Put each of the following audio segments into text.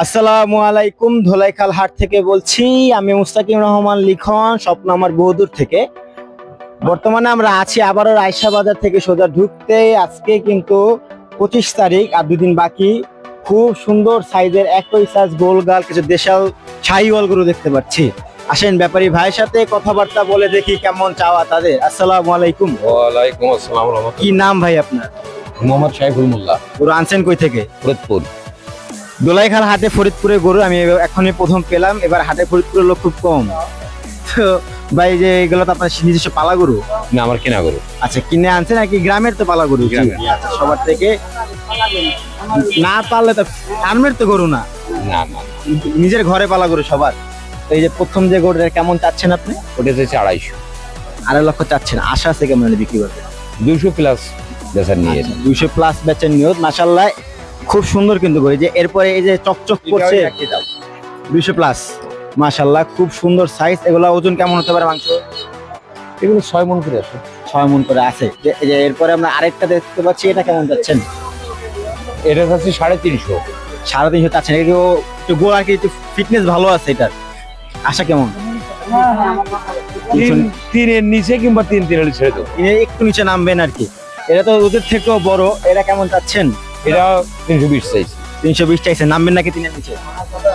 আসসালামু আলাইকুম, ধোলাইখাল হাট থেকে বলছি। আমি মুস্তাকিম রহমান লিখন, স্বপ্ন আমার বহুদূর থেকে। বর্তমানে আমরা আছি আবারও রায়সা বাজার থেকে সোজা ঢুকতে। আজকে কিন্তু 25 তারিখ, আর দুদিন বাকি। খুব সুন্দর সাইজের একই সাইজ গোলগাল কিছু দেশাল শাহিওয়াল গরু দেখতে পাচ্ছি। আসেন ব্যাপারী ভাইয়ের সাথে কথাবার্তা বলে দেখি কেমন চাওয়া তাদের। আসসালামু আলাইকুম। ওয়ালাইকুম আসসালাম রহমতুল্লাহ। কি নাম ভাই আপনার? মোহাম্মদ সাইফুল মোল্লা, গরু আনছেন কই থেকে? ফরিদপুর। দোলাইখাল হাটে ফরিদপুরে গরু আমি এখনই প্রথম পেলাম। এবার হাটে ফরিদপুরের লোক খুব কম। তো ভাই, যে এগুলো তো আপনার নিজস্ব পালা গরু? না, আমার কেনা গরু। আচ্ছা, কিনে আনছেন নাকি গ্রামের? তো পালা গরু গ্রামের। আচ্ছা, সবার থেকে না পারলে তো ফার্মের তো গরু না, না না, নিজের ঘরে পালা গরু সবার। তো এই যে প্রথম যে গরুটা কেমন চাচ্ছেন আপনি? ওটা হচ্ছে 250। 2.5 লক্ষ চাচ্ছেন, আশা আছে কেমন হলে বিক্রি করবেন? 200 প্লাস বেচার নিয়ে। 200 প্লাস বেচেন নিয়ত, মাশাআল্লাহ। খুব সুন্দর কিন্তু গরু। এই যে এরপরে এই যে চকচক করছে 200 প্লাস, মাশাআল্লাহ, খুব সুন্দর সাইজ। এগুলা ওজন কেমন হতে পারে মাংস? এগুলো 6 মণ করে আছে। 6 মণ করে আছে। এই যে এরপরে আমরা আরেকটা দেখতে পাচ্ছি, এটা কেমন যাচ্ছেন? এটা হচ্ছে 350। 350 চাচ্ছেন। একটু গোল আর কি, একটু ফিটনেস ভালো আছে এটার। আশা কেমন? 3-3 নিচে কিংবা 3-3 ছেড়ে দেবো। একটু নিচে নামবেন আর কি। এটা তো ওদের থেকেও বড়। এটা কেমন চাচ্ছেন? এটা 320 চাইছি। 320 চাইছেন, নামবেন নাকি 3-এর নিচে?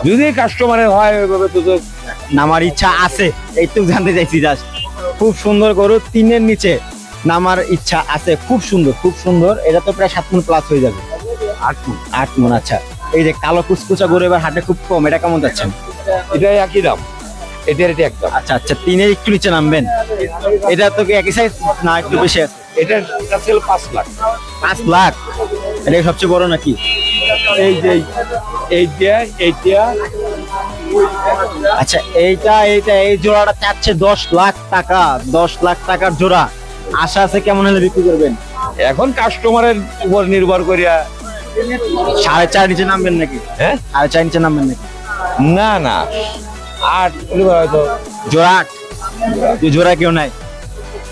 যদি কাস্টমারের হয় ওইভাবে তো নামার ইচ্ছা আছে, এইটুকু জানতে চাইছি জাস্ট। খুব সুন্দর গরু, 3-এর নিচে নামার ইচ্ছা আছে। খুব সুন্দর, খুব সুন্দর। এটা তো প্রায় 7 মণ প্লাস হয়ে যাবে। 8 মণ। আচ্ছা, এই যে কালো কুচকুচা গরু এবার হাটে খুব কম, এটা কেমন যাচ্ছেন? এটা একই দাম, এটার এটা একদম। আচ্ছা আচ্ছা, 3-এর একটু নিচে নামবেন। এটা তো কি একই সাইজ না একটু বেশি আছে? এটা ছিল 5 লাখ। 5 লাখ? এটা কি সবচেয়ে বড় নাকি? এই যে এইটা আচ্ছা, এইটা এই জোড়াটা চাচ্ছে 10 লাখ টাকা। 10 লাখ টাকার জোড়া। আশা আছে কেমন হলে বিক্রি করবেন? এখন কাস্টমারের উপর নির্ভর করিয়া 4.5 নিচে নামবেন নাকি? হ্যাঁ, 4.5 নিচে নামবেন নাকি? না না, 8 হয়তো। জোড়া 8? জোড়া কেউ নাই?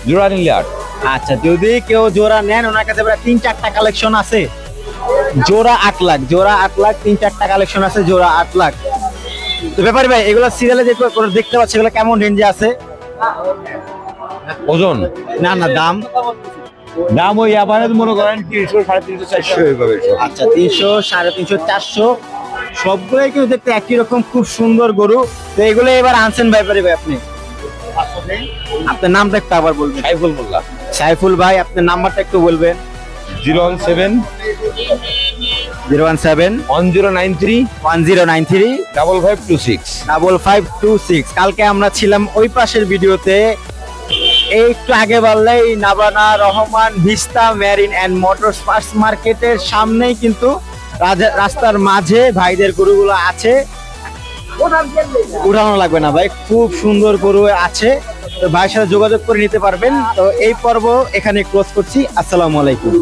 জোড়া নিলে 8। আচ্ছা, যদি কেউ জোড়া নেন, ওনার কাছে প্রায় 3-4টা কালেকশন আছে। জোড়া 8 লাখ, জোড়া 8 লাখ, 3-4টা কালেকশন আছে, জোড়া 8 লাখ। তো ব্যাপারে ভাই, এগুলো সিরিয়ালে যে দেখতে পাচ্ছি, এগুলো কেমন রেঞ্জে আছে? ওজন না না, দাম? দাম ওই অ্যাভারেজ মনে করেন 300, 350, 400 এইভাবে সব। আচ্ছা, 300, 350, 400 সবগুলোই কিন্তু দেখতে একই রকম। খুব সুন্দর গরু। তো এগুলো এবার আনছেন ব্যাপারে ভাই আপনি? আপনার নামটা একটু আবার বলবেন। সাইফুল মোল্লা। সাইফুল ভাই, আপনার নাম্বারটা একটু বলবেন। 017 017 1093 1093 5526। 5526। কালকে আমরা ছিলাম ওই পাশের ভিডিওতে। এই একটু আগে বললেই নাবানা Rahman Vista Marine and Motors Parts মার্কেটের সামনেই কিন্তু রাস্তার মাঝে ভাইদের গরুগুলো আছে। উঠানো লাগবে না ভাই, খুব সুন্দর গরু আছে। তো ভাইয়ের সাথে যোগাযোগ করে নিতে পারবেন। তো এই পর্ব এখানে ক্লোজ করছি। আসসালামু আলাইকুম।